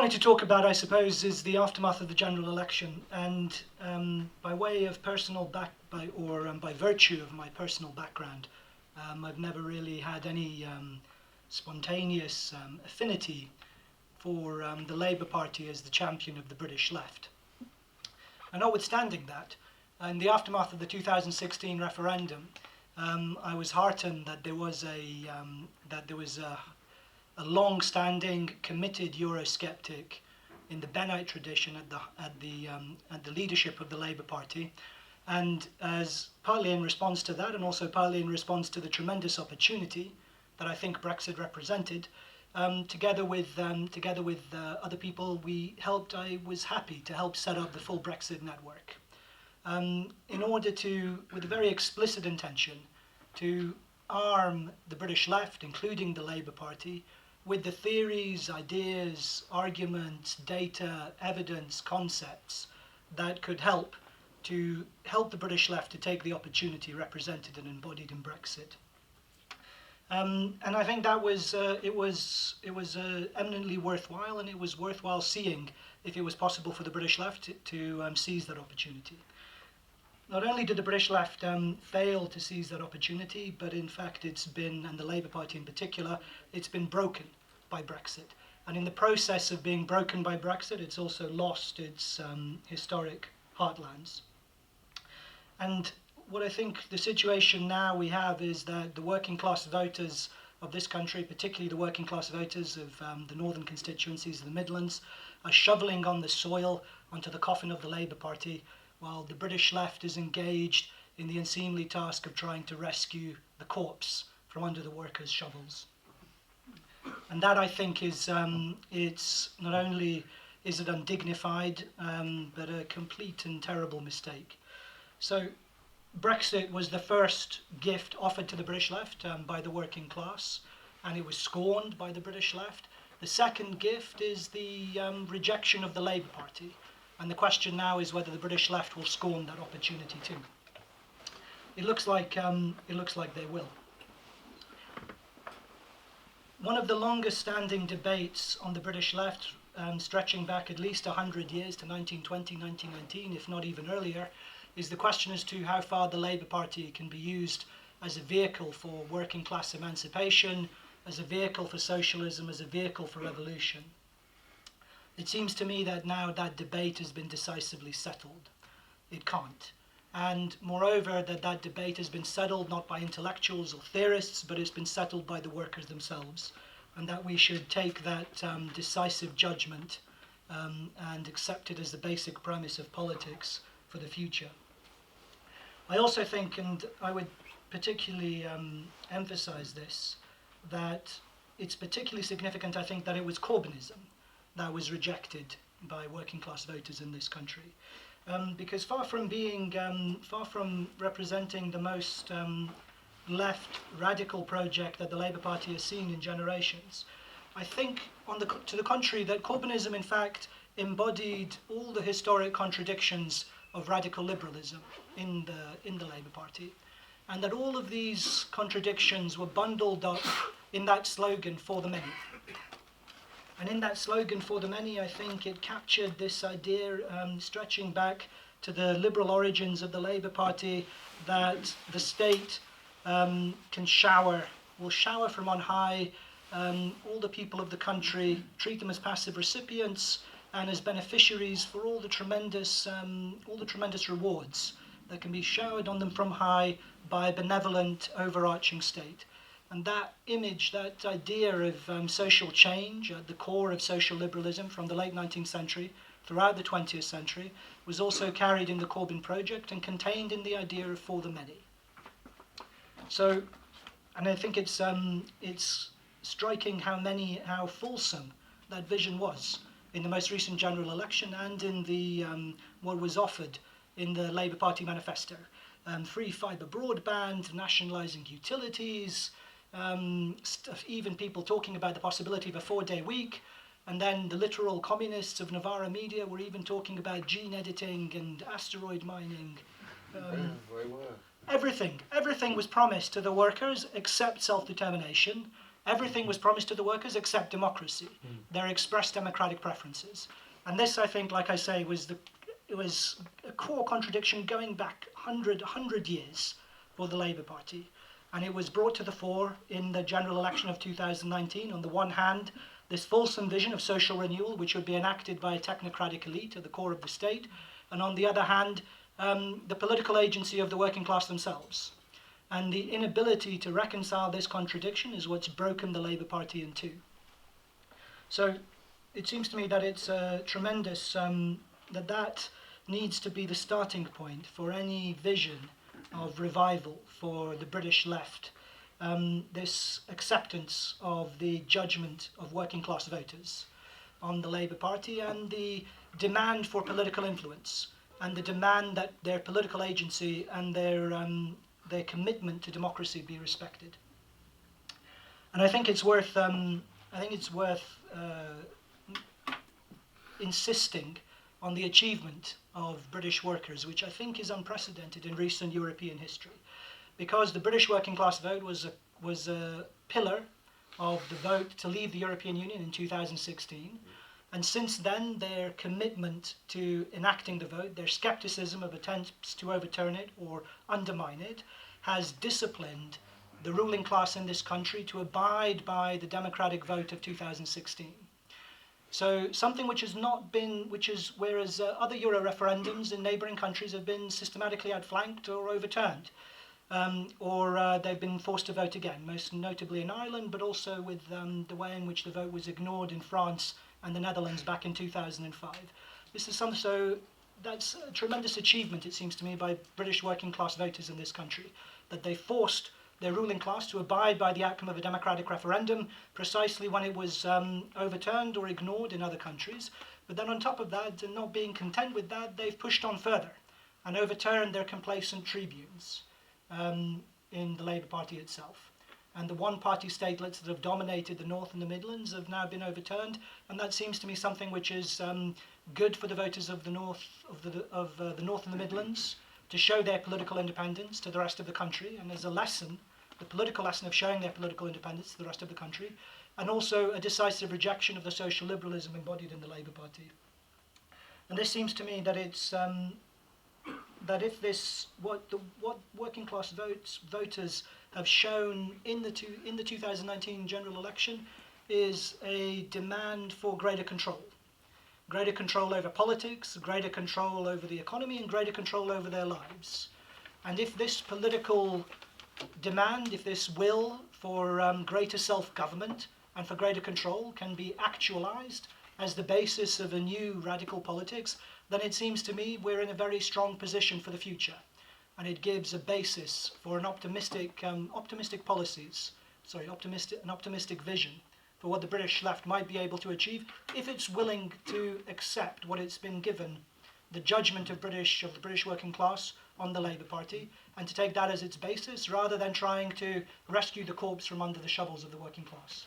wanted to talk about, I suppose, is the aftermath of the general election, and by way of personal by virtue of my personal background, I've never really had any spontaneous affinity for the Labour Party as the champion of the British left. And notwithstanding that, in the aftermath of the 2016 referendum, I was heartened that there was a long-standing, committed Eurosceptic in the Bennite tradition at the leadership of the Labour Party, and as partly in response to that, and also partly in response to the tremendous opportunity that I think Brexit represented, together with other people, I was happy to help set up the full Brexit network, in order to, with a very explicit intention, to arm the British left, including the Labour Party, with the theories, ideas, arguments, data, evidence, concepts that could help the British left to take the opportunity represented and embodied in Brexit. And I think that was eminently worthwhile, and it was worthwhile seeing if it was possible for the British left to seize that opportunity. Not only did the British left fail to seize that opportunity, but in fact it's been, and the Labour Party in particular, it's been broken by Brexit. And in the process of being broken by Brexit, it's also lost its historic heartlands. And what I think the situation now we have is that the working class voters of this country, particularly the working class voters of the northern constituencies of the Midlands, are shoveling on the soil onto the coffin of the Labour Party, while the British left is engaged in the unseemly task of trying to rescue the corpse from under the workers' shovels. And that, I think, is it's not only is it undignified, but a complete and terrible mistake. So Brexit was the first gift offered to the British left by the working class, and it was scorned by the British left. The second gift is the rejection of the Labour Party. And the question now is whether the British left will scorn that opportunity too. It looks like they will. One of the longest-standing debates on the British left, stretching back at least 100 years to 1920, 1919, if not even earlier, is the question as to how far the Labour Party can be used as a vehicle for working class emancipation, as a vehicle for socialism, as a vehicle for revolution. It seems to me that now that debate has been decisively settled. It can't. And moreover, that debate has been settled not by intellectuals or theorists, but it's been settled by the workers themselves. And that we should take that decisive judgment and accept it as the basic premise of politics for the future. I also think, and I would particularly emphasize this, that it's particularly significant, I think, that it was Corbynism that was rejected by working class voters in this country. Because far from representing the most left radical project that the Labour Party has seen in generations, I think, to the contrary, that Corbynism in fact embodied all the historic contradictions of radical liberalism in the Labour Party, and that all of these contradictions were bundled up in that slogan, "For the many." And in that slogan, "For the many," I think it captured this idea, stretching back to the liberal origins of the Labour Party, that the state will shower from on high all the people of the country, treat them as passive recipients and as beneficiaries for all the tremendous rewards that can be showered on them from high by a benevolent, overarching state. And that image, that idea of social change at the core of social liberalism from the late 19th century throughout the 20th century was also carried in the Corbyn project and contained in the idea of "for the many." So, and I think it's striking how fulsome that vision was in the most recent general election and in the what was offered in the Labour Party manifesto. Free fibre broadband, nationalising utilities, even people talking about the possibility of a 4-day week, and then the literal communists of Novara Media were even talking about gene editing and asteroid mining. Everything was promised to the workers except self-determination, Everything was promised to the workers except democracy, their expressed democratic preferences. And this, I think, like I say, it was a core contradiction going back 100 years for the Labour Party. And it was brought to the fore in the general election of 2019. On the one hand, this fulsome vision of social renewal, which would be enacted by a technocratic elite at the core of the state. And on the other hand, the political agency of the working class themselves. And the inability to reconcile this contradiction is what's broken the Labour Party in two. So it seems to me that it's tremendous, that needs to be the starting point for any vision of revival for the British left. This acceptance of the judgment of working class voters on the Labour Party and the demand for political influence and the demand that their political agency and their commitment to democracy be respected. And I think it's worth insisting on the achievement of British workers, which I think is unprecedented in recent European history, because the British working class vote was a pillar of the vote to leave the European Union in 2016. And since then, their commitment to enacting the vote, their skepticism of attempts to overturn it or undermine it, has disciplined the ruling class in this country to abide by the democratic vote of 2016. So something which has not been, whereas other Euro referendums in neighbouring countries have been systematically outflanked or overturned, or they've been forced to vote again, most notably in Ireland, but also with the way in which the vote was ignored in France and the Netherlands back in 2005. So that's a tremendous achievement, it seems to me, by British working class voters in this country, that they forced their ruling class to abide by the outcome of a democratic referendum precisely when it was overturned or ignored in other countries. But then on top of that, and not being content with that, they've pushed on further and overturned their complacent tribunes in the Labour Party itself. And the one-party statelets that have dominated the North and the Midlands have now been overturned, and that seems to me something which is good for the voters of the North, the North and the Midlands, to show their political independence to the rest of the country, and as a lesson, the political lesson of showing their political independence to the rest of the country, and also a decisive rejection of the social liberalism embodied in the Labour Party. And this seems to me that it's that if this what working class voters have shown in the 2019 general election is a demand for greater control over politics, greater control over the economy, and greater control over their lives. And if this political demand, if this will for greater self-government and for greater control can be actualized as the basis of a new radical politics, then it seems to me we're in a very strong position for the future. And it gives a basis for an optimistic vision for what the British left might be able to achieve if it's willing to accept what it's been given, the judgment of the British working class on the Labour Party, and to take that as its basis rather than trying to rescue the corpse from under the shovels of the working class.